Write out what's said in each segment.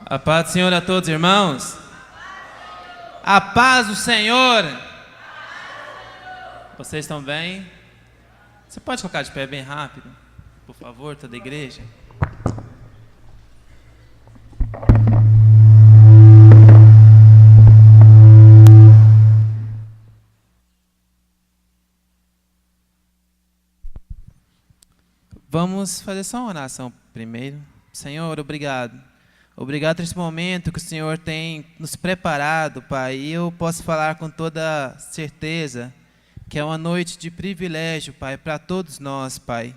A paz do Senhor a todos, irmãos. A paz do Senhor. Vocês estão bem? Você pode colocar de pé bem rápido, por favor, toda a igreja? Vamos fazer só uma oração primeiro. Senhor, obrigado. Obrigado por esse momento que o Senhor tem nos preparado, Pai. E eu posso falar com toda certeza que é uma noite de privilégio, Pai, para todos nós, Pai.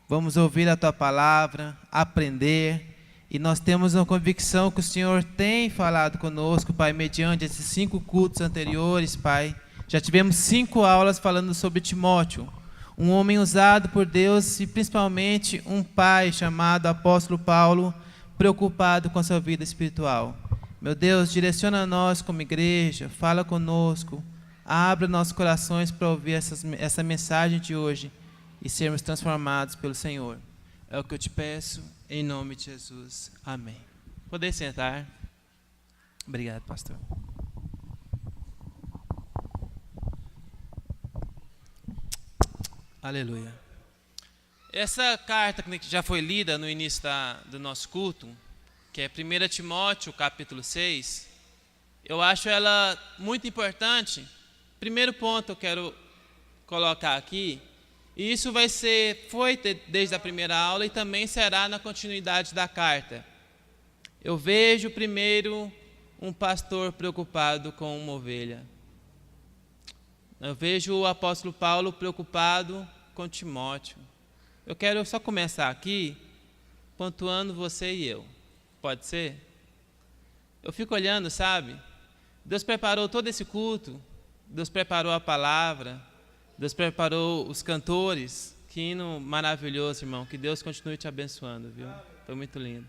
Vamos ouvir a Tua palavra, aprender. E nós temos uma convicção que o Senhor tem falado conosco, Pai, mediante esses 5 cultos anteriores, Pai. Já tivemos 5 aulas falando sobre Timóteo, um homem usado por Deus e principalmente um pai chamado Apóstolo Paulo, preocupado com a sua vida espiritual. Meu Deus, direciona nós como igreja, fala conosco, abra nossos corações para ouvir essa mensagem de hoje e sermos transformados pelo Senhor. É o que eu te peço, em nome de Jesus. Amém. Poder sentar. Obrigado, pastor. Aleluia. Essa carta que já foi lida no início do nosso culto, que é 1 Timóteo, capítulo 6, eu acho ela muito importante. Primeiro ponto eu quero colocar aqui, e isso foi desde a primeira aula e também será na continuidade da carta. Eu vejo primeiro um pastor preocupado com uma ovelha. Eu vejo o apóstolo Paulo preocupado com Timóteo. Eu quero só começar aqui pontuando você e eu. Pode ser? Eu fico olhando, sabe? Deus preparou todo esse culto, Deus preparou a palavra, Deus preparou os cantores. Que hino maravilhoso, irmão. Que Deus continue te abençoando, viu? Foi muito lindo.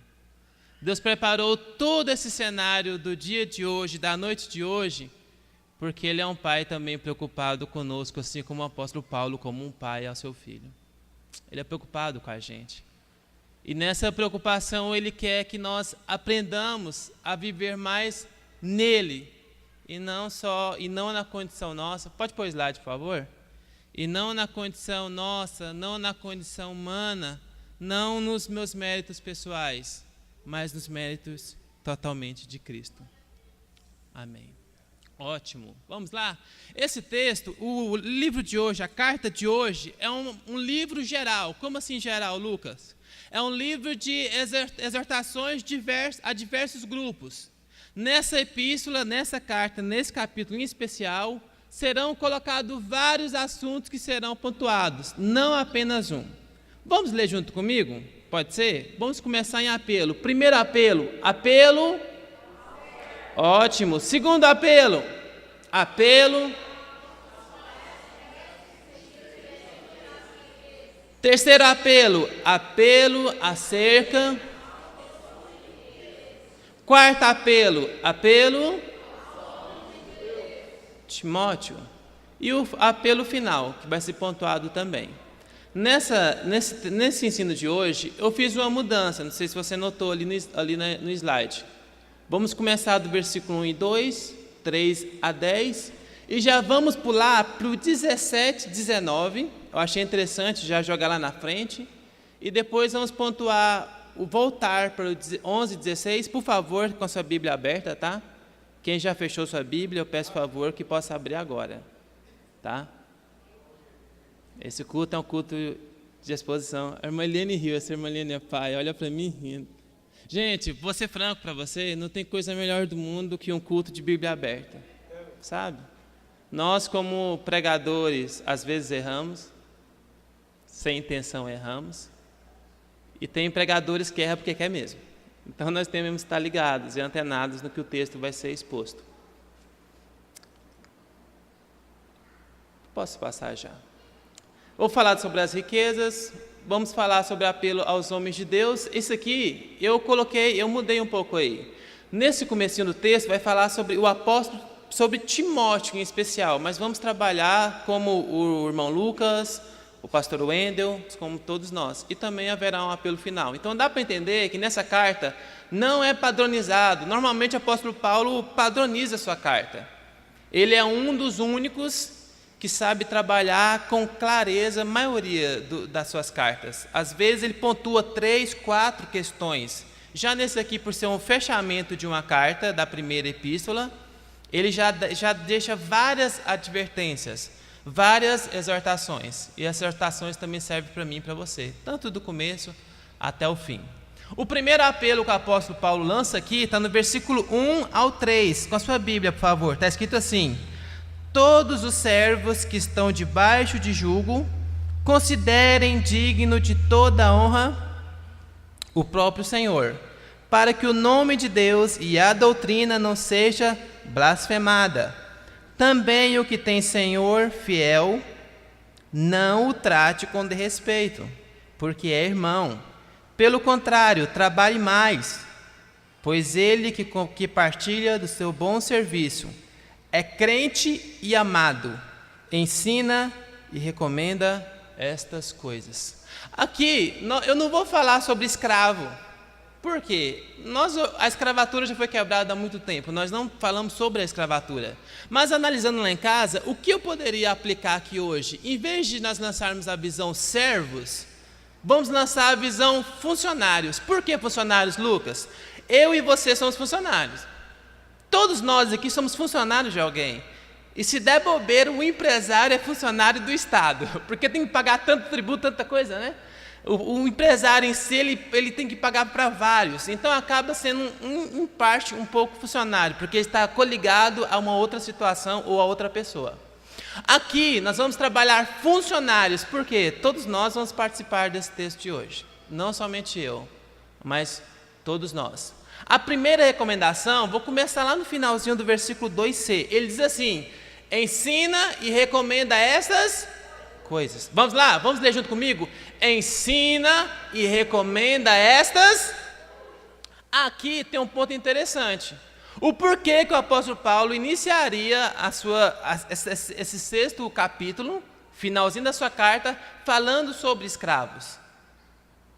Deus preparou todo esse cenário do dia de hoje, da noite de hoje, porque Ele é um pai também preocupado conosco, assim como o apóstolo Paulo, como um pai ao seu filho. Ele é preocupado com a gente. E nessa preocupação Ele quer que nós aprendamos a viver mais nele. E não na condição nossa. Pode pôr o slide, por favor? E não na condição nossa, não na condição humana, não nos meus méritos pessoais, mas nos méritos totalmente de Cristo. Amém. Ótimo, vamos lá. Esse texto, o livro de hoje, a carta de hoje, é um livro geral. Como assim geral, Lucas? É um livro de exortações a diversos grupos. Nessa epístola, nessa carta, nesse capítulo em especial, serão colocados vários assuntos que serão pontuados, não apenas um. Vamos ler junto comigo? Pode ser? Vamos começar em apelo. Primeiro apelo, apelo. Ótimo. Segundo apelo, apelo. Terceiro apelo, apelo acerca. Quarto apelo, apelo. Timóteo. E o apelo final, que vai ser pontuado também. Nesse ensino de hoje, eu fiz uma mudança, não sei se você notou ali no slide. Vamos começar do versículo 1 e 2, 3 a 10, e já vamos pular para o 17, 19, eu achei interessante já jogar lá na frente, e depois vamos pontuar, voltar para o 11 e 16, por favor, com a sua Bíblia aberta, tá? Quem já fechou sua Bíblia, eu peço por favor que possa abrir agora, tá? Esse culto é um culto de exposição. A irmã Eliane riu, essa irmã Eliane é pai, olha para mim rindo. Gente, vou ser franco para você, não tem coisa melhor do mundo do que um culto de Bíblia aberta, sabe? Nós, como pregadores, às vezes erramos, sem intenção erramos, e tem pregadores que erram porque quer mesmo. Então, nós temos que estar ligados e antenados no que o texto vai ser exposto. Posso passar já? Vou falar sobre as riquezas. Vamos falar sobre apelo aos homens de Deus. Isso aqui eu mudei um pouco aí. Nesse comecinho do texto vai falar sobre o apóstolo, sobre Timóteo em especial, mas vamos trabalhar como o irmão Lucas, o pastor Wendel, como todos nós. E também haverá um apelo final. Então dá para entender que nessa carta não é padronizado. Normalmente o apóstolo Paulo padroniza a sua carta. Ele é um dos únicos que sabe trabalhar com clareza a maioria das suas cartas. Às vezes ele pontua 3, 4 questões. Já nesse aqui, por ser um fechamento de uma carta, da primeira epístola, ele já deixa várias advertências, várias exortações. E as exortações também servem para mim e para você, tanto do começo até o fim. O primeiro apelo que o apóstolo Paulo lança aqui está no versículo 1 ao 3. Com a sua Bíblia, por favor. Está escrito assim: todos os servos que estão debaixo de jugo, considerem digno de toda honra o próprio Senhor, para que o nome de Deus e a doutrina não seja blasfemada. Também o que tem senhor fiel, não o trate com desrespeito, porque é irmão. Pelo contrário, trabalhe mais, pois ele que partilha do seu bom serviço é crente e amado, ensina e recomenda estas coisas. Aqui, eu não vou falar sobre escravo. Por quê? A escravatura já foi quebrada há muito tempo. Nós não falamos sobre a escravatura. Mas analisando lá em casa, o que eu poderia aplicar aqui hoje? Em vez de nós lançarmos a visão servos, vamos lançar a visão funcionários. Por que funcionários, Lucas? Eu e você somos funcionários. Todos nós aqui somos funcionários de alguém. E se der bobeira, o empresário é funcionário do Estado, porque tem que pagar tanto tributo, tanta coisa, né? O empresário em si, ele tem que pagar para vários. Então acaba sendo, em parte, um pouco funcionário, porque está coligado a uma outra situação ou a outra pessoa. Aqui nós vamos trabalhar funcionários, porque todos nós vamos participar desse texto de hoje. Não somente eu, mas todos nós. A primeira recomendação, vou começar lá no finalzinho do versículo 2c. Ele diz assim: ensina e recomenda essas coisas. Vamos lá, vamos ler junto comigo? Ensina e recomenda estas. Aqui tem um ponto interessante. O porquê que o apóstolo Paulo iniciaria esse 6º capítulo, finalzinho da sua carta, falando sobre escravos.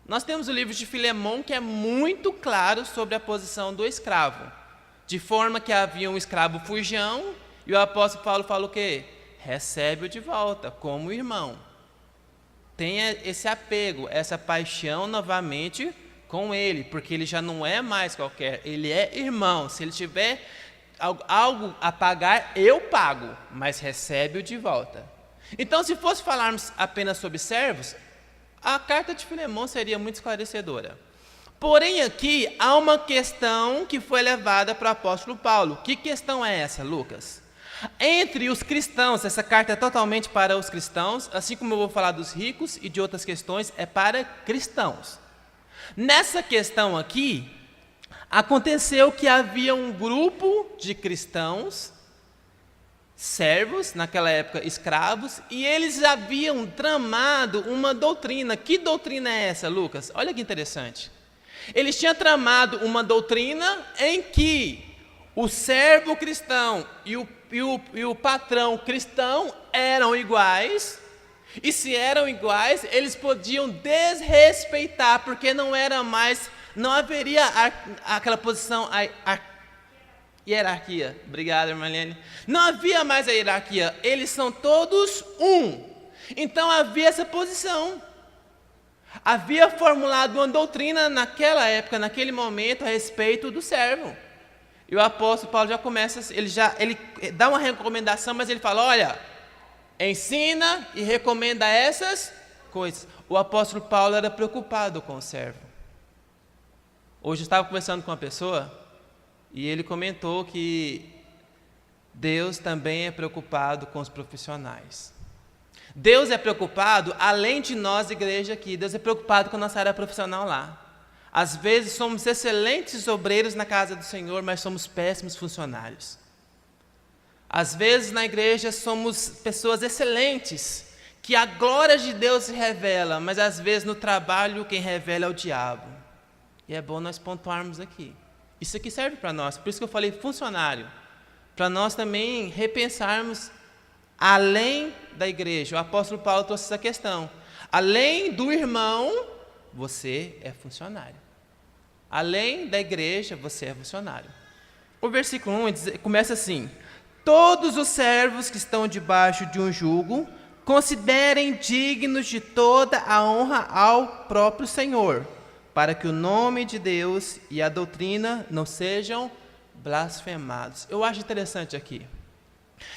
Nós temos o livro de Filemão, que é muito claro sobre a posição do escravo. De forma que havia um escravo fujão, e o apóstolo Paulo fala o quê? Recebe-o de volta, como irmão. Tenha esse apego, essa paixão novamente com ele, porque ele já não é mais qualquer, ele é irmão. Se ele tiver algo a pagar, eu pago, mas recebe-o de volta. Então, se fosse falarmos apenas sobre servos, a carta de Filemão seria muito esclarecedora. Porém, aqui há uma questão que foi levada para o apóstolo Paulo. Que questão é essa, Lucas? Entre os cristãos, essa carta é totalmente para os cristãos, assim como eu vou falar dos ricos e de outras questões, é para cristãos. Nessa questão aqui, aconteceu que havia um grupo de cristãos, servos, naquela época escravos, e eles haviam tramado uma doutrina. Que doutrina é essa, Lucas? Olha que interessante. Eles tinham tramado uma doutrina em que o servo cristão e o patrão cristão eram iguais, e se eram iguais, eles podiam desrespeitar, porque não haveria aquela posição, hierarquia. Obrigado, Marlene. Não havia mais a hierarquia, eles são todos um. Então havia essa posição. Havia formulado uma doutrina naquela época, naquele momento, a respeito do servo. E o apóstolo Paulo já começa, ele dá uma recomendação, mas ele fala: olha, ensina e recomenda essas coisas. O apóstolo Paulo era preocupado com o servo. Hoje eu estava conversando com uma pessoa e ele comentou que Deus também é preocupado com os profissionais. Deus é preocupado, além de nós, igreja aqui, Deus é preocupado com a nossa área profissional lá. Às vezes somos excelentes obreiros na casa do Senhor, mas somos péssimos funcionários. Às vezes na igreja somos pessoas excelentes, que a glória de Deus se revela, mas às vezes no trabalho quem revela é o diabo. E é bom nós pontuarmos aqui. Isso aqui serve para nós, por isso que eu falei funcionário, para nós também repensarmos Além da igreja, o apóstolo Paulo trouxe essa questão. Além do irmão, você é funcionário. Além da igreja, você é funcionário. O versículo 1 começa assim: todos os servos que estão debaixo de um jugo, considerem dignos de toda a honra ao próprio Senhor, para que o nome de Deus e a doutrina não sejam blasfemados. Eu acho interessante aqui.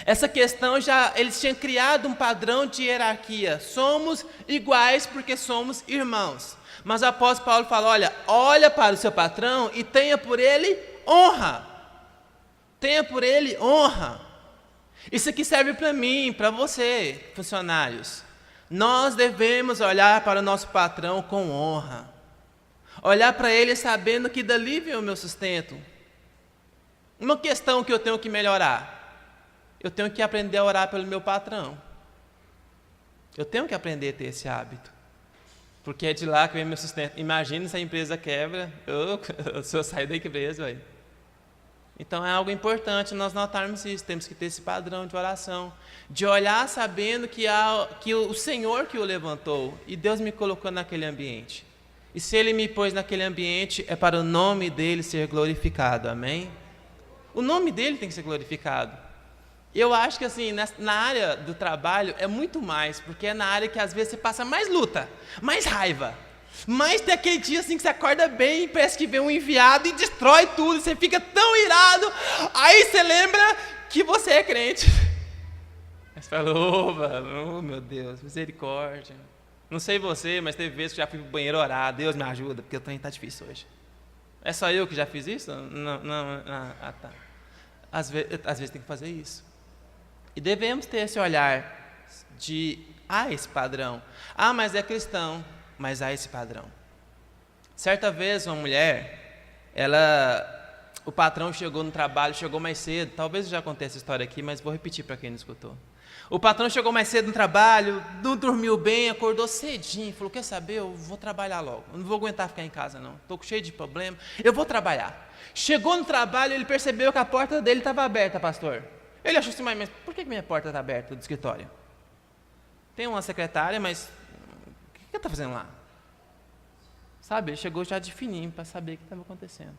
Essa questão eles tinham criado um padrão de hierarquia. Somos iguais porque somos irmãos. Mas o apóstolo Paulo fala: olha para o seu patrão e tenha por ele honra. Tenha por ele honra. Isso aqui serve para mim, para você, funcionários. Nós devemos olhar para o nosso patrão com honra. Olhar para ele sabendo que dali vem o meu sustento. Uma questão que eu tenho que melhorar. Eu tenho que aprender a orar pelo meu patrão. Eu tenho que aprender a ter esse hábito. Porque é de lá que vem meu sustento. Imagina se a empresa quebra, eu saio da empresa. Ué. Então é algo importante nós notarmos isso. Temos que ter esse padrão de oração. De olhar sabendo que o Senhor que o levantou. E Deus me colocou naquele ambiente. E se Ele me pôs naquele ambiente, é para o nome dEle ser glorificado. Amém? O nome dEle tem que ser glorificado. Eu acho que assim, na área do trabalho é muito mais, porque é na área que às vezes você passa mais luta, mais raiva, mais tem aquele dia assim que você acorda bem e parece que vem um enviado e destrói tudo, você fica tão irado, aí você lembra que você é crente. Aí você fala: oh meu Deus, misericórdia. Não sei você, mas teve vezes que já fui pro banheiro orar: Deus me ajuda, porque o trem está difícil hoje. É só eu que já fiz isso? Não, tá. Às vezes tem que fazer isso. E devemos ter esse olhar de, esse padrão. Mas é cristão, mas há esse padrão. Certa vez uma mulher, o patrão chegou no trabalho, chegou mais cedo, talvez já contei essa história aqui, mas vou repetir para quem não escutou. O patrão chegou mais cedo no trabalho, não dormiu bem, acordou cedinho, falou: quer saber, eu vou trabalhar logo, eu não vou aguentar ficar em casa não, estou cheio de problema, eu vou trabalhar. Chegou no trabalho, ele percebeu que a porta dele estava aberta, pastor. Ele achou assim: mas por que minha porta está aberta do escritório? Tem uma secretária, mas o que ele está fazendo lá? Sabe, ele chegou já de fininho para saber o que estava acontecendo.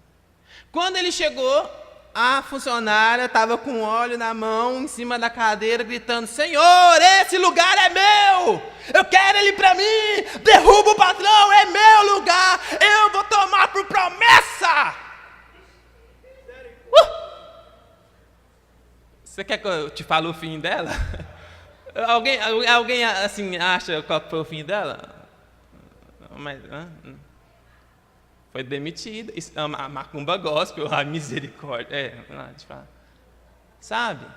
Quando ele chegou, a funcionária estava com óleo na mão, em cima da cadeira, gritando: Senhor, esse lugar é meu! Eu quero ele para mim! Derruba o patrão, é meu lugar! Eu vou tomar por promessa! Você quer que eu te fale o fim dela? Alguém assim acha qual foi o fim dela? Mas, foi demitida. A macumba gospel, a misericórdia. Deixa eu falar. Sabe?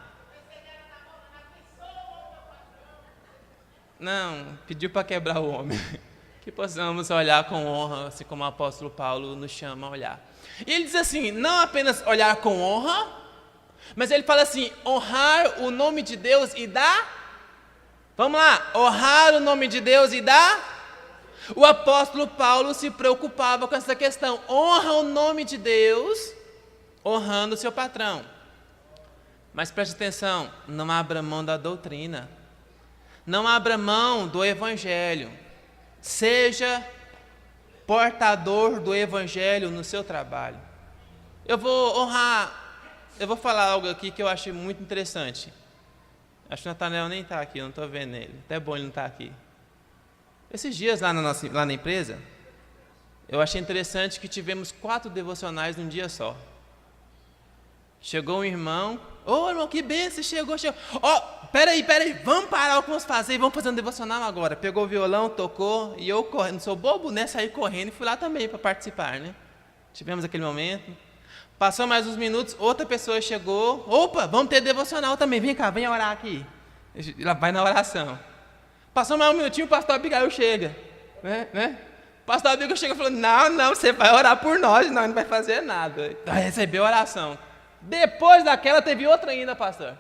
Não, pediu para quebrar o homem. Que possamos olhar com honra, assim como o apóstolo Paulo nos chama a olhar. E ele diz assim: não apenas olhar com honra, mas ele fala assim: honrar o nome de Deus e dar. Vamos lá, honrar o nome de Deus e dar. O apóstolo Paulo se preocupava com essa questão. Honra o nome de Deus, honrando o seu patrão. Mas preste atenção, não abra mão da doutrina. Não abra mão do evangelho. Seja portador do evangelho no seu trabalho. Eu vou falar algo aqui que eu achei muito interessante. Acho que o Nathanael nem está aqui, eu não estou vendo ele. Até bom ele não estar aqui. Esses dias lá na empresa, eu achei interessante que tivemos 4 devocionais num dia só. Chegou um irmão: irmão, que benção, chegou. Peraí, vamos parar o que vamos fazer e vamos fazer um devocional agora. Pegou o violão, tocou, e eu correndo, sou bobo, né? Saí correndo e fui lá também para participar, né? Tivemos aquele momento. Passou mais uns minutos, outra pessoa chegou: opa, vamos ter devocional também, vem cá, vem orar aqui. Ela vai na oração. Passou mais um minutinho, o pastor Abigail chega, né? O pastor Abigail chega e falou: não, você vai orar por nós, nós não vai fazer nada. Recebeu a oração. Depois daquela teve outra ainda, pastor.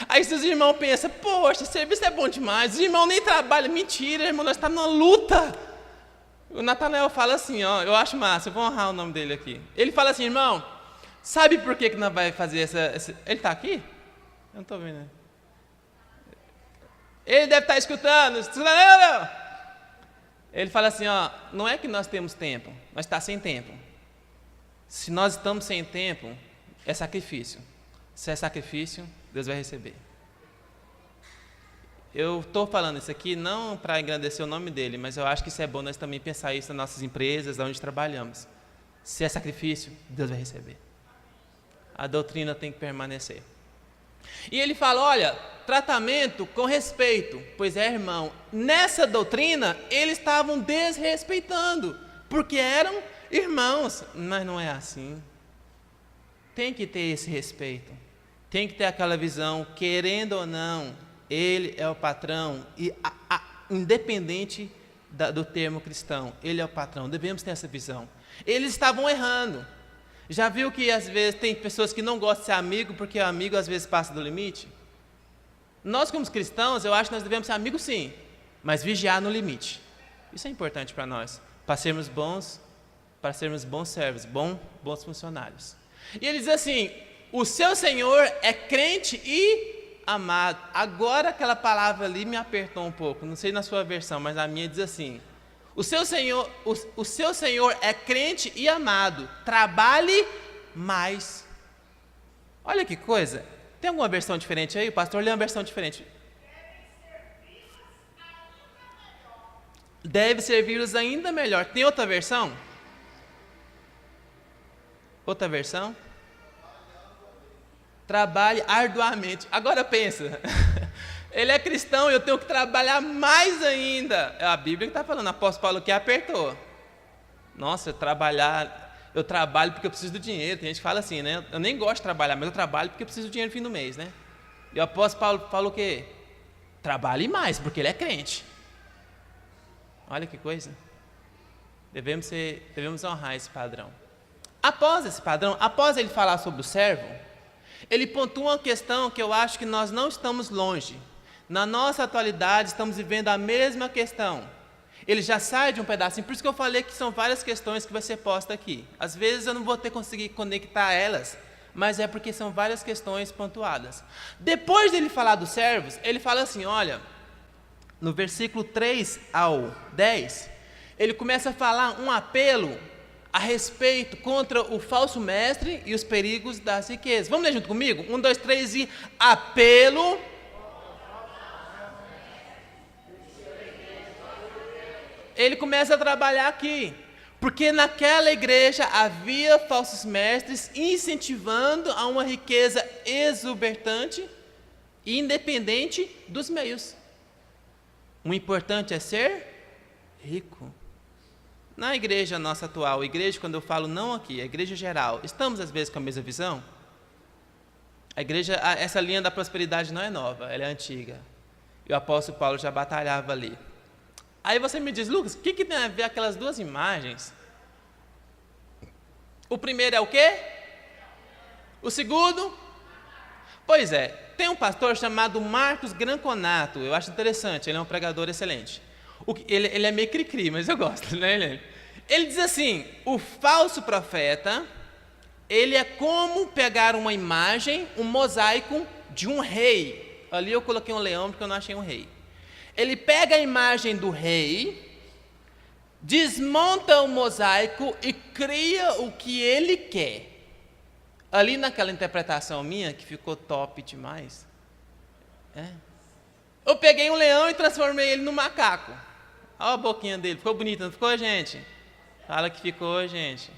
Aí se os irmãos pensam: poxa, esse serviço é bom demais, os irmãos nem trabalham. Mentira, irmão, nós estamos numa luta. O Nathanael fala assim, eu acho massa, eu vou honrar o nome dele aqui. Ele fala assim: irmão, sabe por que nós vai fazer essa... Ele está aqui? Eu não estou vendo. Ele deve estar escutando. Não. Ele fala assim, ó, não é que nós temos tempo, nós estamos sem tempo. Se nós estamos sem tempo, é sacrifício. Se é sacrifício, Deus vai receber. Eu estou falando isso aqui não para engrandecer o nome dele, mas eu acho que isso é bom nós também pensar isso nas nossas empresas, onde trabalhamos. Se é sacrifício, Deus vai receber. A doutrina tem que permanecer. E ele fala, olha, tratamento com respeito. Pois é, irmão, nessa doutrina eles estavam desrespeitando, porque eram irmãos, mas não é assim. Tem que ter esse respeito, tem que ter aquela visão, querendo ou não, ele é o patrão, e independente do termo cristão, ele é o patrão, devemos ter essa visão. Eles estavam errando. Já viu que às vezes tem pessoas que não gostam de ser amigo, porque o amigo às vezes passa do limite? Nós como cristãos, eu acho que nós devemos ser amigos sim, mas vigiar no limite. Isso é importante para nós, para sermos bons servos, bons funcionários. E ele diz assim, o seu Senhor é crente e amado. Agora aquela palavra ali me apertou um pouco, não sei na sua versão, mas a minha diz assim, o seu Senhor é crente e amado, trabalhe mais. Olha que coisa, tem alguma versão diferente aí? O pastor lê uma versão diferente. Deve servir-os ainda melhor. Tem outra versão? Outra versão? Trabalhe arduamente. Agora pensa, ele é cristão e eu tenho que trabalhar mais ainda. É a Bíblia que está falando, o apóstolo Paulo que apertou. Nossa, eu trabalho porque eu preciso do dinheiro. Tem gente que fala assim, né? Eu nem gosto de trabalhar, mas eu trabalho porque eu preciso do dinheiro no fim do mês, né? E o apóstolo Paulo falou o quê? Trabalhe mais, porque ele é crente. Olha que coisa. Devemos honrar esse padrão. Após esse padrão, após ele falar sobre o servo, ele pontua uma questão que eu acho que nós não estamos longe. Na nossa atualidade, estamos vivendo a mesma questão. Ele já sai de um pedacinho, por isso que eu falei que são várias questões que vai ser posta aqui. Às vezes eu não vou conseguir conectar elas, mas é porque são várias questões pontuadas. Depois dele falar dos servos, ele fala assim, olha, no versículo 3 ao 10, ele começa a falar um apelo a respeito contra o falso mestre e os perigos das riquezas. Vamos ler junto comigo? 1, 2, 3 e apelo. Ele começa a trabalhar aqui, porque naquela igreja havia falsos mestres incentivando a uma riqueza exuberante e independente dos meios. O importante é ser rico. Na igreja nossa atual, igreja, quando eu falo não aqui, a igreja geral, estamos às vezes com a mesma visão? A igreja, essa linha da prosperidade não é nova, ela é antiga. E o apóstolo Paulo já batalhava ali. Aí você me diz, Lucas, o que tem a ver aquelas duas imagens? O primeiro é o quê? O segundo? Pois é, tem um pastor chamado Marcos Granconato, eu acho interessante, ele é um pregador excelente. Ele é meio cri-cri, mas eu gosto, né? Ele diz assim, o falso profeta, ele é como pegar uma imagem, um mosaico de um rei. Ali eu coloquei um leão porque eu não achei um rei. Ele pega a imagem do rei, desmonta o mosaico e cria o que ele quer. Ali naquela interpretação minha, que ficou top demais, eu peguei um leão e transformei ele num macaco. Olha a boquinha dele, ficou bonito, não ficou, gente? Fala que ficou, gente.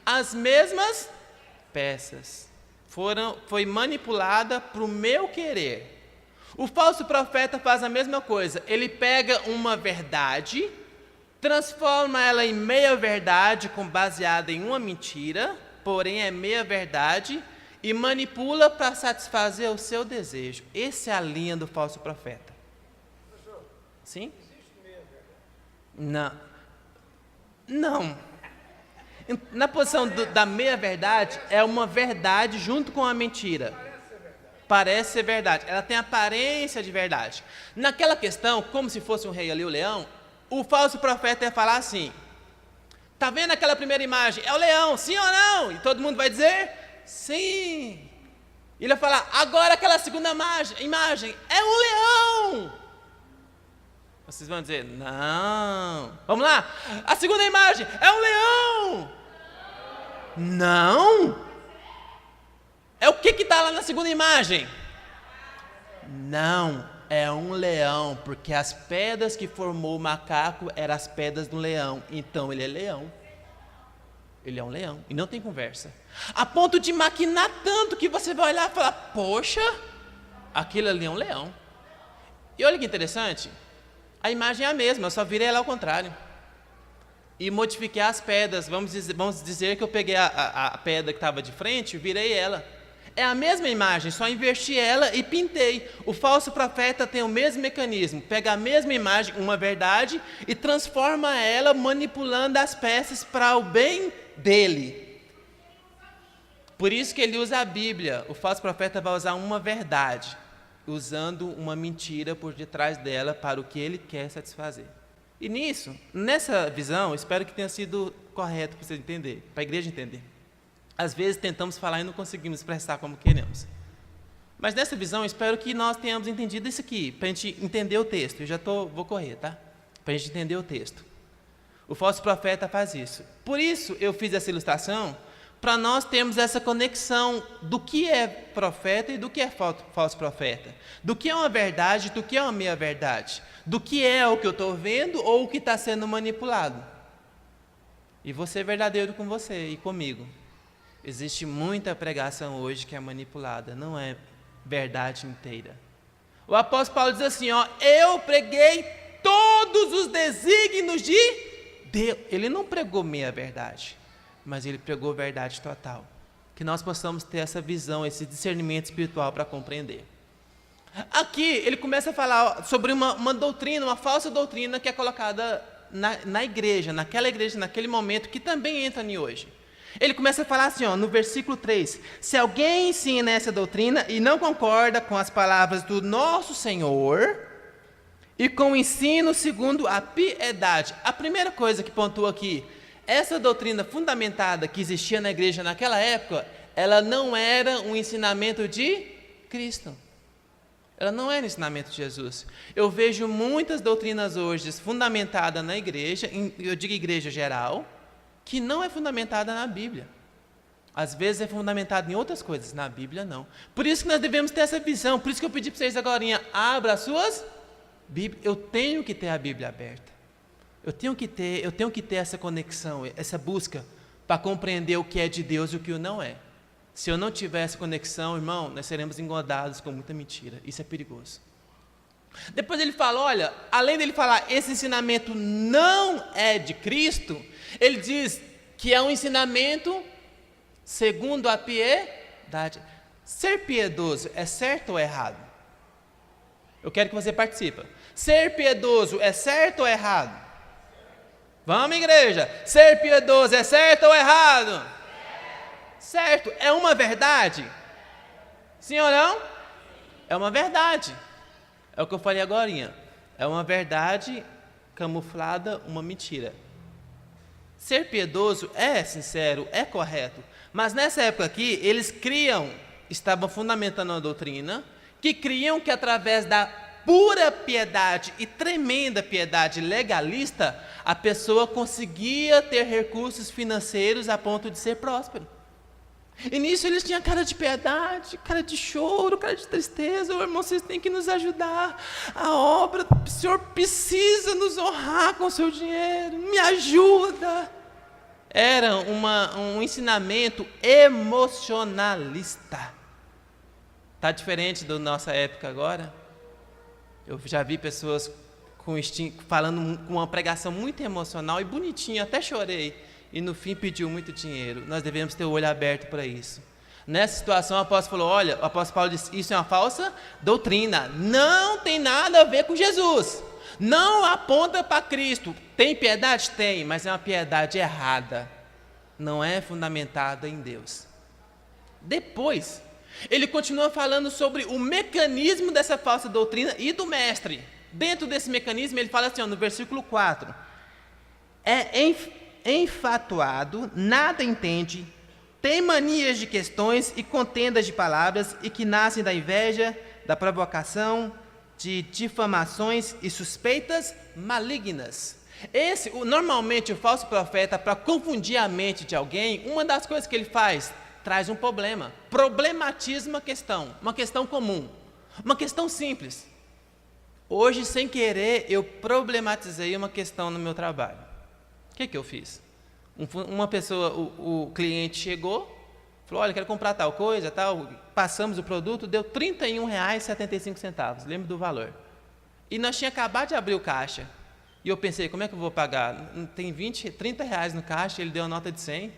As mesmas peças foi manipulada para o meu querer. O falso profeta faz a mesma coisa. Ele pega uma verdade, transforma ela em meia-verdade baseada em uma mentira, porém é meia-verdade, e manipula para satisfazer o seu desejo. Essa é a linha do falso profeta. Sim? Não. Na posição da meia-verdade, é uma verdade junto com a mentira. Parece ser verdade. Ela tem aparência de verdade. Naquela questão, como se fosse um rei ali, o leão, o falso profeta ia falar assim, está vendo aquela primeira imagem? É o leão, sim ou não? E todo mundo vai dizer, sim. E ele vai falar, agora aquela segunda imagem é um leão. Vocês vão dizer, não. Vamos lá, a segunda imagem é um leão. Não. É o que está lá na segunda imagem? Não, é um leão, porque as pedras que formou o macaco eram as pedras do leão. Então ele é leão. Ele é um leão, e não tem conversa. A ponto de maquinar tanto que você vai olhar e falar, poxa, aquilo ali é um leão. E olha que interessante, a imagem é a mesma, eu só virei ela ao contrário. E modifiquei as pedras, vamos dizer que eu peguei a pedra que estava de frente e virei ela. É a mesma imagem, só inverti ela e pintei. O falso profeta tem o mesmo mecanismo, pega a mesma imagem, uma verdade, e transforma ela manipulando as peças para o bem dele. Por isso que ele usa a Bíblia. O falso profeta vai usar uma verdade, usando uma mentira por detrás dela para o que ele quer satisfazer. E nessa visão, espero que tenha sido correto para você entender, para a igreja entender. Às vezes tentamos falar e não conseguimos expressar como queremos. Mas nessa visão, espero que nós tenhamos entendido isso aqui, para a gente entender o texto. Vou correr, tá? Para a gente entender o texto. O falso profeta faz isso. Por isso eu fiz essa ilustração, para nós termos essa conexão do que é profeta e do que é falso profeta. Do que é uma verdade, do que é uma meia-verdade. Do que é o que eu estou vendo ou o que está sendo manipulado. E vou ser verdadeiro com você e comigo. Existe muita pregação hoje que é manipulada, não é verdade inteira. O apóstolo Paulo diz assim, eu preguei todos os desígnios de Deus. Ele não pregou meia verdade, mas ele pregou verdade total. Que nós possamos ter essa visão, esse discernimento espiritual para compreender. Aqui ele começa a falar sobre uma doutrina, uma falsa doutrina que é colocada na igreja, naquele momento, que também entra em hoje. Ele começa a falar assim, no versículo 3, se alguém ensina essa doutrina e não concorda com as palavras do nosso Senhor e com o ensino segundo a piedade. A primeira coisa que pontua aqui, essa doutrina fundamentada que existia na igreja naquela época, ela não era um ensinamento de Cristo. Ela não era o ensinamento de Jesus. Eu vejo muitas doutrinas hoje fundamentadas na igreja, eu digo igreja geral, que não é fundamentada na Bíblia. Às vezes é fundamentada em outras coisas, na Bíblia não. Por isso que nós devemos ter essa visão, por isso que eu pedi para vocês agora, abra as suas Bíblias. Eu tenho que ter a Bíblia aberta. Eu tenho que ter essa conexão, essa busca, para compreender o que é de Deus e o que não é. Se eu não tiver essa conexão, irmão, nós seremos engordados com muita mentira. Isso é perigoso. Depois ele fala, olha, além dele falar, esse ensinamento não é de Cristo, ele diz que é um ensinamento segundo a piedade. Ser piedoso é certo ou errado? Eu quero que você participe. Ser piedoso é certo ou errado? Vamos, igreja. Ser piedoso é certo ou errado? Certo. É uma verdade? Sim ou não? É uma verdade. É o que eu falei agorinha. É uma verdade camuflada, uma mentira. Ser piedoso é sincero, é correto. Mas nessa época aqui, eles estavam fundamentando uma doutrina, que criam que através da pura piedade e tremenda piedade legalista, a pessoa conseguia ter recursos financeiros a ponto de ser próspero. E nisso eles tinham cara de piedade, cara de choro, cara de tristeza. Irmão, vocês têm que nos ajudar. A obra, o Senhor precisa nos honrar com o seu dinheiro. Me ajuda. Era um ensinamento emocionalista. Está diferente da nossa época agora? Eu já vi pessoas falando com uma pregação muito emocional e bonitinha, até chorei. E no fim pediu muito dinheiro. Nós devemos ter o olho aberto para isso. Nessa situação o apóstolo falou, o apóstolo Paulo disse, isso é uma falsa doutrina, não tem nada a ver com Jesus, não aponta para Cristo. Tem piedade? Tem, mas é uma piedade errada, não é fundamentada em Deus. Depois, ele continua falando sobre o mecanismo dessa falsa doutrina e do mestre. Dentro desse mecanismo ele fala assim, no versículo 4, enfatuado, nada entende, Tem manias de questões e contendas de palavras e que nascem da inveja, da provocação, de difamações e suspeitas malignas. Normalmente o falso profeta, para confundir a mente de alguém, uma das coisas que ele faz, traz um problema, problematiza uma questão comum, uma questão simples. Hoje, sem querer, eu problematizei uma questão no meu trabalho. O que eu fiz? Uma pessoa, o cliente chegou, falou, olha, quero comprar tal coisa, tal. Passamos o produto, deu R$ 31,75, lembro do valor. E nós tínhamos acabado de abrir o caixa. E eu pensei, como é que eu vou pagar? Tem 20, 30 reais no caixa, ele deu uma nota de 100.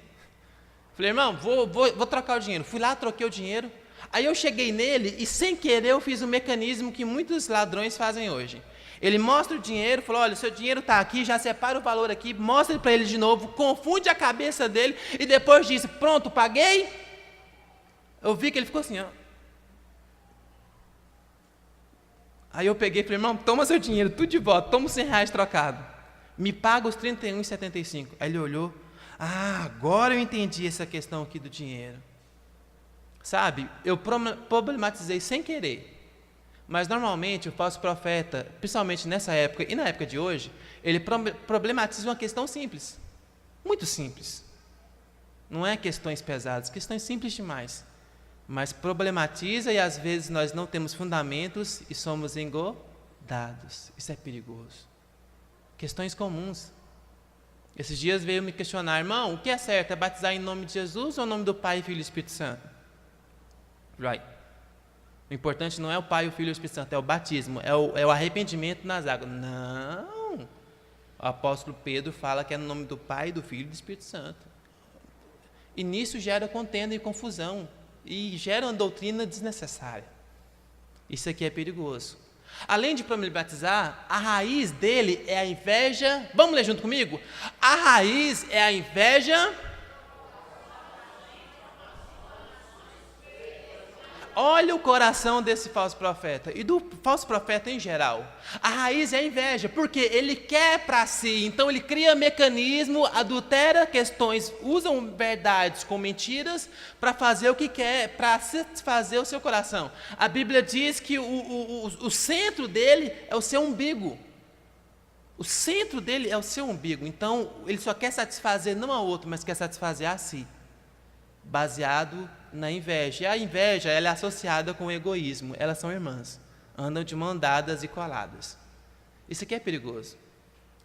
Falei, irmão, vou trocar o dinheiro. Fui lá, troquei o dinheiro. Aí eu cheguei nele e, sem querer, eu fiz um mecanismo que muitos ladrões fazem hoje. Ele mostra o dinheiro, falou, olha, o seu dinheiro está aqui, já separa o valor aqui, mostra para ele de novo, confunde a cabeça dele e depois diz, pronto, paguei. Eu vi que ele ficou assim, ó. Aí eu peguei e falei, irmão, toma seu dinheiro, tudo de volta, toma os 100 reais trocado. Me paga os R$ 31,75. Aí ele olhou, agora eu entendi essa questão aqui do dinheiro. Sabe, eu problematizei sem querer. Mas normalmente o falso profeta, principalmente nessa época e na época de hoje, ele problematiza uma questão simples, muito simples. Não é questões pesadas, questões simples demais. Mas problematiza e às vezes nós não temos fundamentos e somos engodados. Isso é perigoso. Questões comuns. Esses dias veio me questionar, irmão, o que é certo? É batizar em nome de Jesus ou em nome do Pai, Filho e Espírito Santo? Right. O importante não é o Pai, o Filho e o Espírito Santo, é o batismo, é o arrependimento nas águas. Não! O apóstolo Pedro fala que é no nome do Pai, do Filho e do Espírito Santo. E nisso gera contenda e confusão, e gera uma doutrina desnecessária. Isso aqui é perigoso. Além de problematizar, a raiz dele é a inveja. Vamos ler junto comigo? A raiz é a inveja. Olha o coração desse falso profeta e do falso profeta em geral. A raiz é a inveja, porque ele quer para si, então ele cria mecanismo, adultera questões, usam verdades com mentiras para fazer o que quer, para satisfazer o seu coração. A Bíblia diz que o centro dele é o seu umbigo. O centro dele é o seu umbigo, então ele só quer satisfazer não a outro, mas quer satisfazer a si, baseado na inveja. E a inveja, ela é associada com o egoísmo. Elas são irmãs, andam de mão dadas e coladas. Isso aqui é perigoso.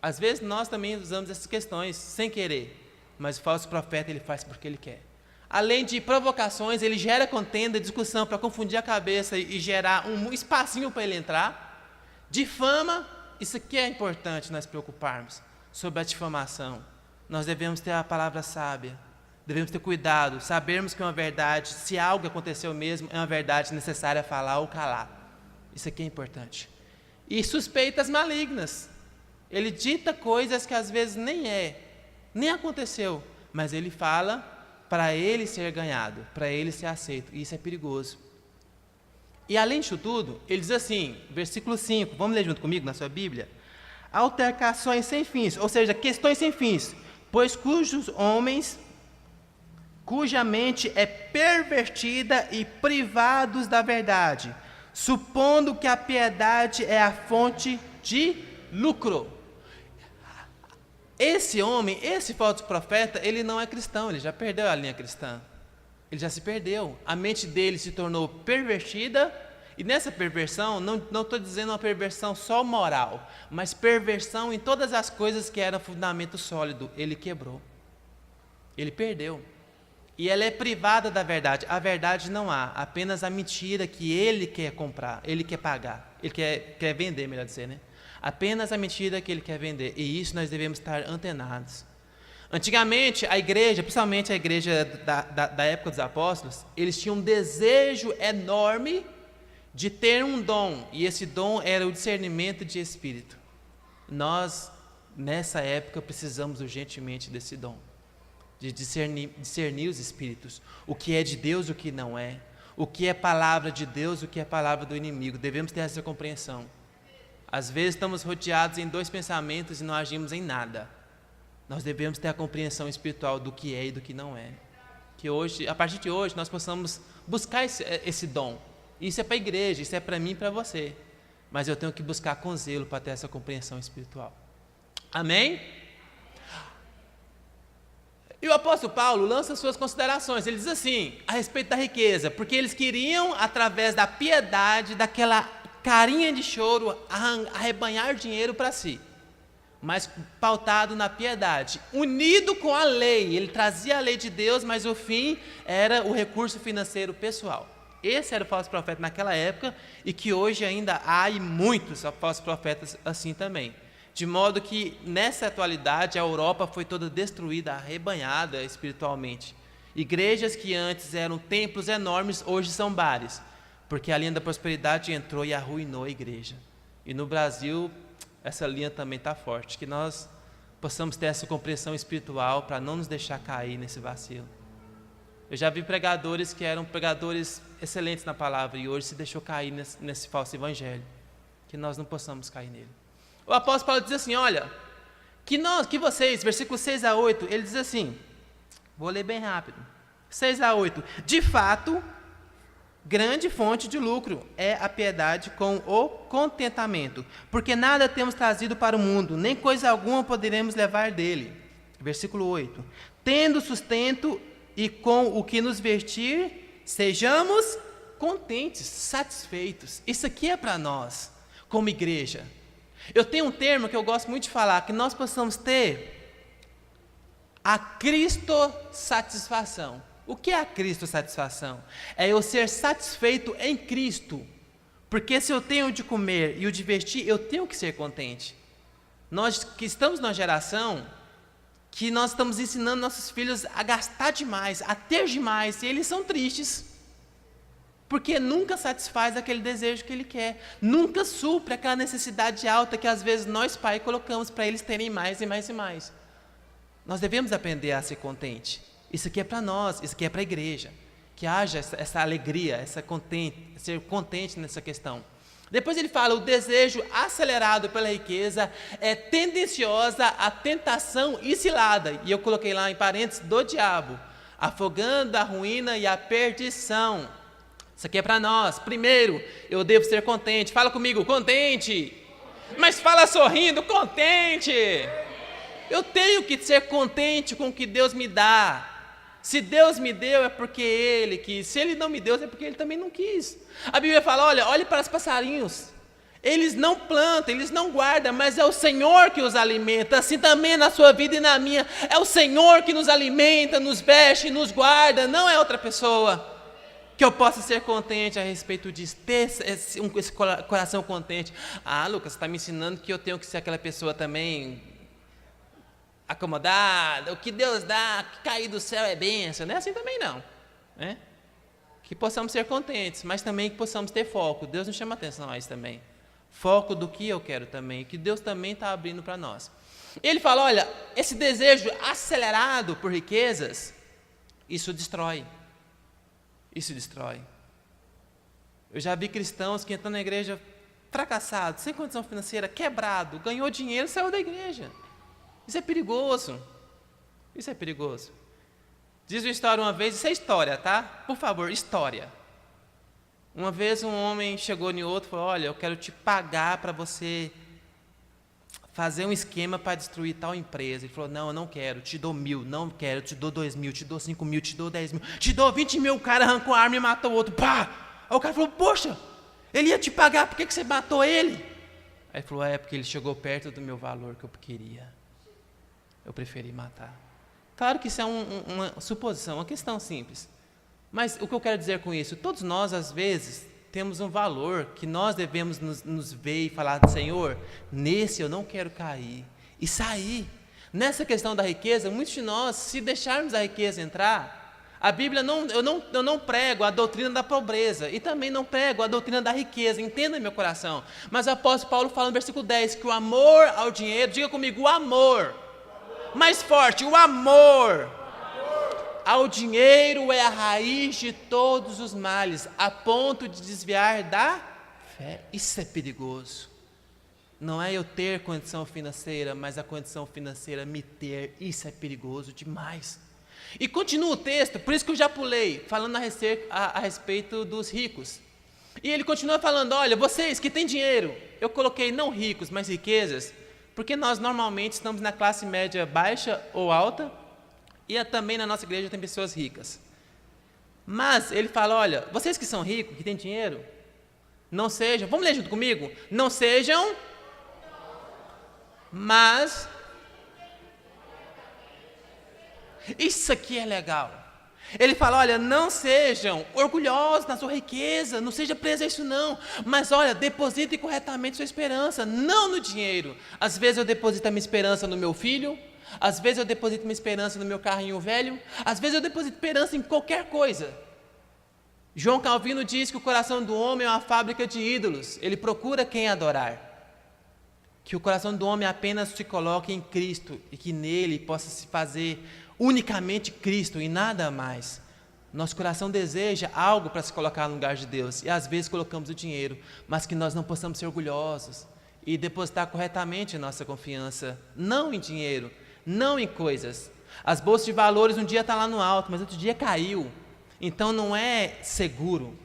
Às vezes nós também usamos essas questões sem querer, mas o falso profeta ele faz porque ele quer. Além de provocações, ele gera contenda, discussão para confundir a cabeça e gerar um espacinho para ele entrar. Difama, isso aqui é importante nós preocuparmos sobre a difamação. Nós devemos ter a palavra sábia. Devemos ter cuidado, sabermos que é uma verdade, se algo aconteceu mesmo, é uma verdade necessária falar ou calar. Isso aqui é importante. E suspeitas malignas. Ele dita coisas que às vezes nem aconteceu, mas ele fala para ele ser ganhado, para ele ser aceito. E isso é perigoso. E além disso tudo, ele diz assim, versículo 5, vamos ler junto comigo na sua Bíblia? Altercações sem fins, ou seja, questões sem fins, pois cujos homens... cuja mente é pervertida e privados da verdade, supondo que a piedade é a fonte de lucro. Esse homem, esse falso profeta, ele não é cristão, ele já perdeu a linha cristã. Ele já se perdeu. A mente dele se tornou pervertida, e nessa perversão, não estou dizendo uma perversão só moral, mas perversão em todas as coisas que eram fundamento sólido. Ele quebrou. Ele perdeu. E ela é privada da verdade. A verdade não há, apenas a mentira que ele quer comprar, ele quer pagar, ele quer vender, melhor dizer, né? Apenas a mentira que ele quer vender. E isso nós devemos estar antenados. Antigamente, a igreja, principalmente a igreja da época dos apóstolos, eles tinham um desejo enorme de ter um dom, e esse dom era o discernimento de espírito. Nós, nessa época, precisamos urgentemente desse dom. De discernir os espíritos, o que é de Deus, o que não é, o que é palavra de Deus, o que é palavra do inimigo. Devemos ter essa compreensão. Às vezes estamos rodeados em dois pensamentos e não agimos em nada. Nós devemos ter a compreensão espiritual do que é e do que não é. Que hoje, a partir de hoje, nós possamos buscar esse dom. Isso é para a igreja, isso é para mim e para você. Mas eu tenho que buscar com zelo para ter essa compreensão espiritual. Amém? E o apóstolo Paulo lança suas considerações. Ele diz assim, a respeito da riqueza, porque eles queriam, através da piedade, daquela carinha de choro, arrebanhar dinheiro para si. Mas pautado na piedade, unido com a lei. Ele trazia a lei de Deus, mas o fim era o recurso financeiro pessoal. Esse era o falso profeta naquela época, e que hoje ainda há muitos falsos profetas assim também. De modo que, nessa atualidade, a Europa foi toda destruída, arrebanhada espiritualmente. Igrejas que antes eram templos enormes, hoje são bares, porque a linha da prosperidade entrou e arruinou a igreja. E no Brasil, essa linha também está forte, que nós possamos ter essa compreensão espiritual para não nos deixar cair nesse vacilo. Eu já vi pregadores que eram pregadores excelentes na palavra e hoje se deixou cair nesse falso evangelho, que nós não possamos cair nele. O apóstolo Paulo diz assim, olha, que vocês, versículos 6 a 8, ele diz assim, vou ler bem rápido, 6 a 8, de fato, grande fonte de lucro é a piedade com o contentamento, porque nada temos trazido para o mundo, nem coisa alguma poderemos levar dele. Versículo 8, tendo sustento e com o que nos vestir, sejamos contentes, satisfeitos. Isso aqui é para nós, como igreja. Eu tenho um termo que eu gosto muito de falar, que nós possamos ter a Cristo-satisfação. O que é a Cristo-satisfação? É eu ser satisfeito em Cristo, porque se eu tenho o de comer e o de vestir, eu tenho que ser contente. Nós que estamos numa geração que nós estamos ensinando nossos filhos a gastar demais, a ter demais, e eles são tristes. Porque nunca satisfaz aquele desejo que ele quer, nunca supre aquela necessidade alta que às vezes nós, pai, colocamos para eles terem mais e mais e mais. Nós devemos aprender a ser contente. Isso aqui é para nós, isso aqui é para a igreja. Que haja essa alegria, ser contente nessa questão. Depois ele fala, o desejo acelerado pela riqueza é tendenciosa à tentação e cilada. E eu coloquei lá em parênteses, do diabo, afogando a ruína e a perdição. Isso aqui é para nós. Primeiro, eu devo ser contente. Fala comigo, contente. Mas fala sorrindo, contente. Eu tenho que ser contente com o que Deus me dá. Se Deus me deu é porque Ele quis. Se Ele não me deu é porque Ele também não quis. A Bíblia fala, olhe para os passarinhos. Eles não plantam, eles não guardam, mas é o Senhor que os alimenta. Assim também na sua vida e na minha. É o Senhor que nos alimenta, nos veste, nos guarda. Não é outra pessoa. Que eu possa ser contente a respeito disso, ter esse coração contente. Ah, Lucas, você está me ensinando que eu tenho que ser aquela pessoa também acomodada, o que Deus dá, que cair do céu é bênção. Não é assim também não. Né? Que possamos ser contentes, mas também que possamos ter foco. Deus nos chama atenção a isso também. Foco do que eu quero também, que Deus também está abrindo para nós. Ele fala, olha, esse desejo acelerado por riquezas, isso destrói. Isso destrói. Eu já vi cristãos que entram na igreja fracassados, sem condição financeira, quebrado, ganhou dinheiro e saiu da igreja. Isso é perigoso. Isso é perigoso. Diz uma história uma vez, isso é história, tá? Por favor, história. Uma vez um homem chegou em outro e falou, olha, eu quero te pagar para você fazer um esquema para destruir tal empresa. Ele falou, não, eu não quero, te dou 1.000, não quero, te dou 2.000, te dou 5.000, te dou 10.000, te dou 20.000, o cara arrancou a arma e matou o outro, pá! Aí o cara falou, poxa, ele ia te pagar, por que você matou ele? Aí ele falou, porque ele chegou perto do meu valor que eu queria, eu preferi matar. Claro que isso é uma suposição, uma questão simples, mas o que eu quero dizer com isso, todos nós às vezes temos um valor que nós devemos nos ver e falar, Senhor, nesse eu não quero cair, e sair. Nessa questão da riqueza, muitos de nós, se deixarmos a riqueza entrar, a Bíblia, eu não prego a doutrina da pobreza, e também não prego a doutrina da riqueza, entenda meu coração, mas o apóstolo Paulo fala no versículo 10, que o amor ao dinheiro, diga comigo, o amor, mais forte, o amor ao dinheiro é a raiz de todos os males, a ponto de desviar da fé. Isso é perigoso. Não é eu ter condição financeira, mas a condição financeira me ter. Isso é perigoso demais. E continua o texto, por isso que eu já pulei, falando a respeito dos ricos. E ele continua falando, olha, vocês que têm dinheiro, eu coloquei não ricos, mas riquezas, porque nós normalmente estamos na classe média baixa ou alta, e também na nossa igreja tem pessoas ricas. Mas ele fala, olha, vocês que são ricos, que têm dinheiro, não sejam, vamos ler junto comigo? Não sejam, mas... Isso aqui é legal. Ele fala, olha, não sejam orgulhosos na sua riqueza, não seja preso a isso não, mas olha, depositem corretamente sua esperança, não no dinheiro. Às vezes eu deposito a minha esperança no meu filho, às vezes eu deposito minha esperança no meu carrinho velho, às vezes eu deposito esperança em qualquer coisa. João Calvino diz que o coração do homem é uma fábrica de ídolos, ele procura quem adorar. Que o coração do homem apenas se coloque em Cristo e que nele possa se fazer unicamente Cristo e nada mais. Nosso coração deseja algo para se colocar no lugar de Deus e às vezes colocamos o dinheiro, mas que nós não possamos ser orgulhosos e depositar corretamente a nossa confiança, não em dinheiro, não em coisas. As bolsas de valores um dia está lá no alto, mas outro dia caiu, então não é seguro.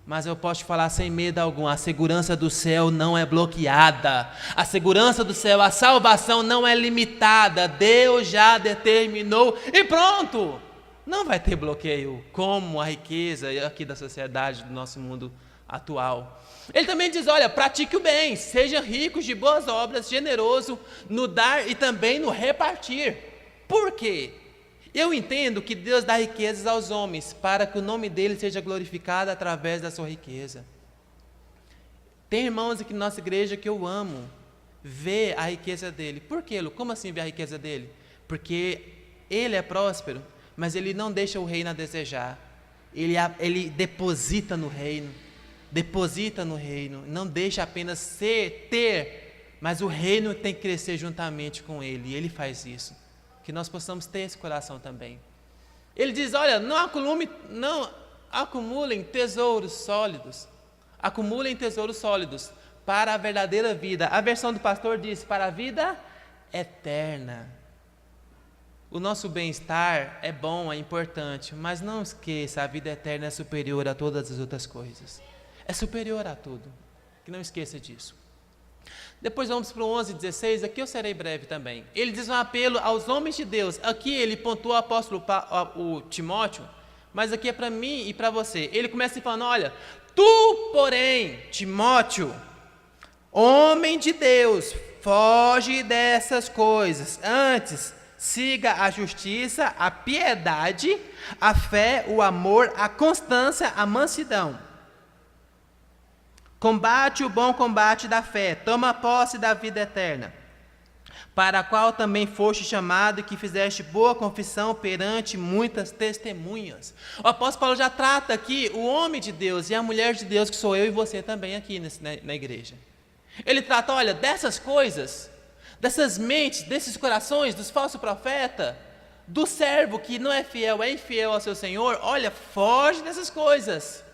Mas eu posso te falar sem medo algum, a segurança do céu não é bloqueada, a segurança do céu, a salvação não é limitada, Deus já determinou e pronto, não vai ter bloqueio, como a riqueza aqui da sociedade, do nosso mundo atual. Ele também diz, olha, pratique o bem, seja ricos de boas obras, generoso no dar e também no repartir. Por quê? Eu entendo que Deus dá riquezas aos homens para que o nome dele seja glorificado através da sua riqueza. Tem irmãos aqui na nossa igreja que eu amo, ver a riqueza dele. Por quê, Lu? Como assim ver a riqueza dele? Porque ele é próspero, mas ele não deixa o reino a desejar. Ele deposita no reino, não deixa apenas ter, mas o reino tem que crescer juntamente com ele, e ele faz isso. Que nós possamos ter esse coração também. Ele diz, olha, não acumulem tesouros sólidos. Acumulem tesouros sólidos para a verdadeira vida. A versão do pastor diz, para a vida eterna. O nosso bem-estar é bom, é importante, mas não esqueça, a vida eterna é superior a todas as outras coisas. É superior a tudo. Que não esqueça disso. Depois vamos para o 11:16, aqui eu serei breve também. Ele diz um apelo aos homens de Deus. Aqui ele pontua o apóstolo o Timóteo, mas aqui é para mim e para você. Ele começa falando, olha, tu, porém, Timóteo, homem de Deus, foge dessas coisas. Antes, siga a justiça, a piedade, a fé, o amor, a constância, a mansidão. Combate o bom combate da fé, toma posse da vida eterna, para a qual também foste chamado e que fizeste boa confissão perante muitas testemunhas. O apóstolo Paulo já trata aqui o homem de Deus e a mulher de Deus, que sou eu e você também aqui na igreja. Ele trata, olha, dessas coisas, dessas mentes, desses corações, dos falsos profetas, do servo que não é fiel, é infiel ao seu Senhor, olha, foge dessas coisas.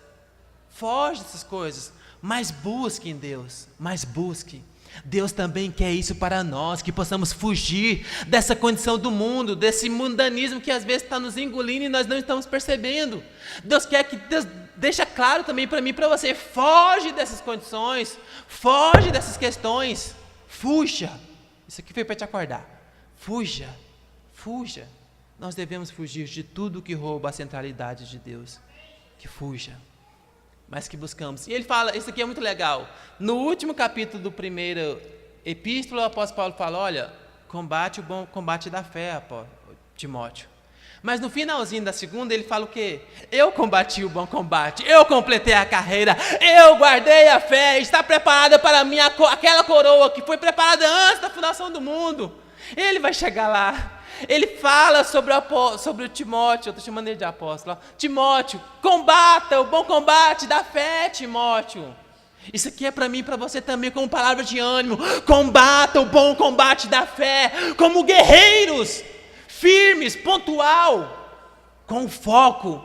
Foge dessas coisas. Mas busque em Deus, mas busque. Deus também quer isso para nós, que possamos fugir dessa condição do mundo, desse mundanismo que às vezes está nos engolindo e nós não estamos percebendo. Deus quer que Deus deixa claro também para mim e para você, foge dessas condições, foge dessas questões, fuja. Isso aqui foi para te acordar. Fuja. Nós devemos fugir de tudo que rouba a centralidade de Deus. Que fuja. Mas que buscamos. E ele fala, isso aqui é muito legal. No último capítulo do primeiro epístola, o apóstolo Paulo fala, olha, combate o bom combate da fé, Timóteo. Mas no finalzinho da segunda, ele fala o quê? Eu combati o bom combate, eu completei a carreira, eu guardei a fé, está preparada para mim aquela coroa que foi preparada antes da fundação do mundo. Ele vai chegar lá. Ele fala sobre o Timóteo, eu estou chamando ele de apóstolo. Timóteo, combata o bom combate da fé, Timóteo. Isso aqui é para mim e para você também como palavra de ânimo. Combata o bom combate da fé, como guerreiros, firmes, pontual, com foco,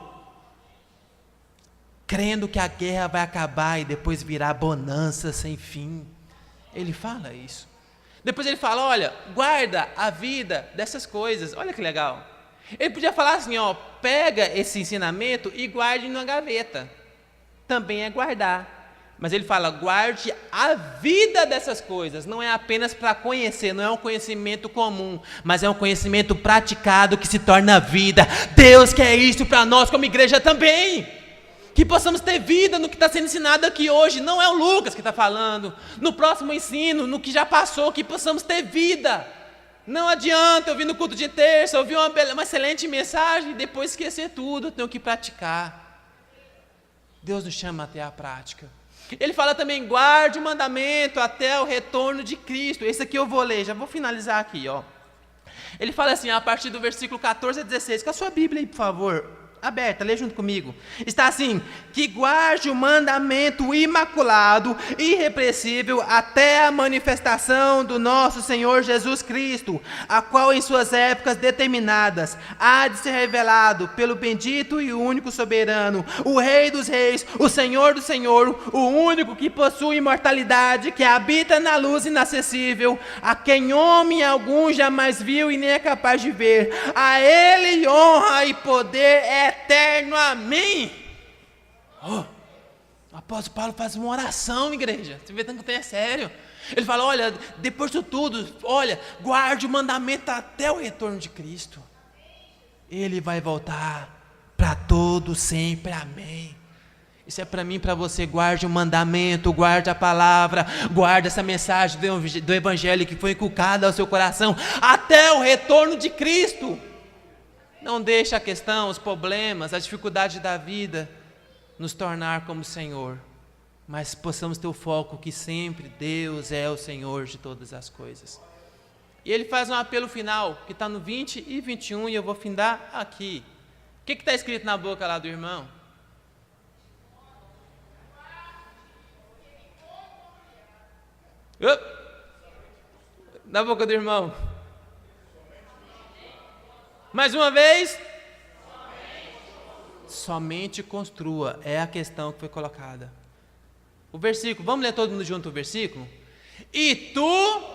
crendo que a guerra vai acabar e depois virá bonança sem fim. Ele fala isso. Depois ele fala, olha, guarda a vida dessas coisas. Olha que legal. Ele podia falar assim, ó, pega esse ensinamento e guarde numa gaveta. Também é guardar. Mas ele fala, guarde a vida dessas coisas. Não é apenas para conhecer, não é um conhecimento comum, mas é um conhecimento praticado que se torna vida. Deus quer isso para nós como igreja também. Que possamos ter vida no que está sendo ensinado aqui hoje. Não é o Lucas que está falando. No próximo ensino, no que já passou, que possamos ter vida. Não adianta eu vir no culto de terça, ouvir uma excelente mensagem e depois esquecer tudo. Eu tenho que praticar. Deus nos chama até a prática. Ele fala também, guarde o mandamento até o retorno de Cristo. Esse aqui eu vou ler, já vou finalizar aqui, ó. Ele fala assim, a partir do versículo 14 a 16, com a sua Bíblia aí, por favor, aberta, lê junto comigo. Está assim, que guarde o mandamento imaculado, irrepreensível, até a manifestação do nosso Senhor Jesus Cristo, a qual em suas épocas determinadas há de ser revelado pelo bendito e único soberano, o Rei dos reis, o Senhor do Senhor, o único que possui imortalidade, que habita na luz inacessível, a quem homem algum jamais viu e nem é capaz de ver. A ele honra e poder eterno. Amém. Oh, o apóstolo Paulo faz uma oração, igreja. Você vê tanto que é sério. Ele fala, olha, depois de tudo, olha, guarde o mandamento até o retorno de Cristo. Ele vai voltar para todo sempre. Amém. Isso é para mim, para você. Guarde o mandamento, guarde a palavra, guarde essa mensagem do evangelho que foi inculcada ao seu coração até o retorno de Cristo. Não deixe a questão, os problemas, as dificuldades da vida nos tornar como o Senhor, mas possamos ter o foco que sempre Deus é o Senhor de todas as coisas. E ele faz um apelo final, que está no 20 e 21, e eu vou findar aqui. O que está escrito na boca lá do irmão? Na boca do irmão. Mais uma vez, somente construa, é a questão que foi colocada. O versículo, vamos ler todo mundo junto o versículo? E tu...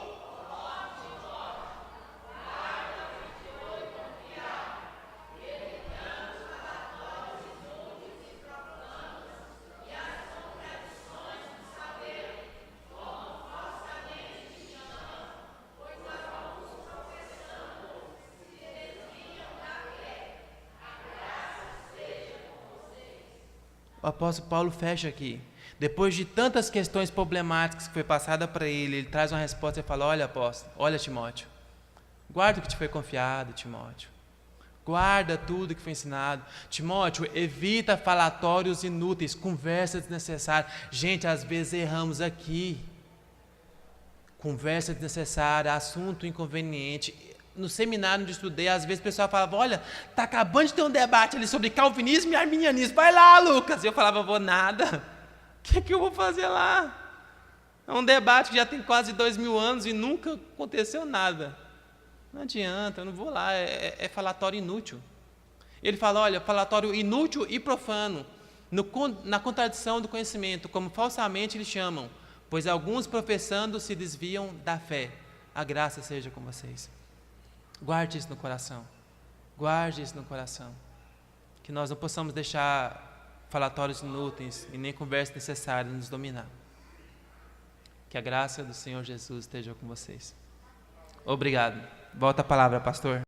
O apóstolo Paulo fecha aqui. Depois de tantas questões problemáticas que foi passada para ele traz uma resposta e fala, olha apóstolo, olha Timóteo, guarda o que te foi confiado, Timóteo. Guarda tudo que foi ensinado. Timóteo, evita falatórios inúteis, conversas desnecessárias. Gente, às vezes erramos aqui. Conversa desnecessária, assunto inconveniente. No seminário onde eu estudei, às vezes o pessoal falava, olha, está acabando de ter um debate ali sobre calvinismo e arminianismo, vai lá, Lucas. E eu falava, vou nada, o que eu vou fazer lá? É um debate que já tem quase 2000 anos e nunca aconteceu nada. Não adianta, eu não vou lá, é falatório inútil. Ele fala, olha, falatório inútil e profano, na contradição do conhecimento, como falsamente eles chamam, pois alguns professando se desviam da fé. A graça seja com vocês. Guarde isso no coração. Guarde isso no coração. Que nós não possamos deixar falatórios inúteis e nem conversas necessárias nos dominar. Que a graça do Senhor Jesus esteja com vocês. Obrigado. Volta a palavra, pastor.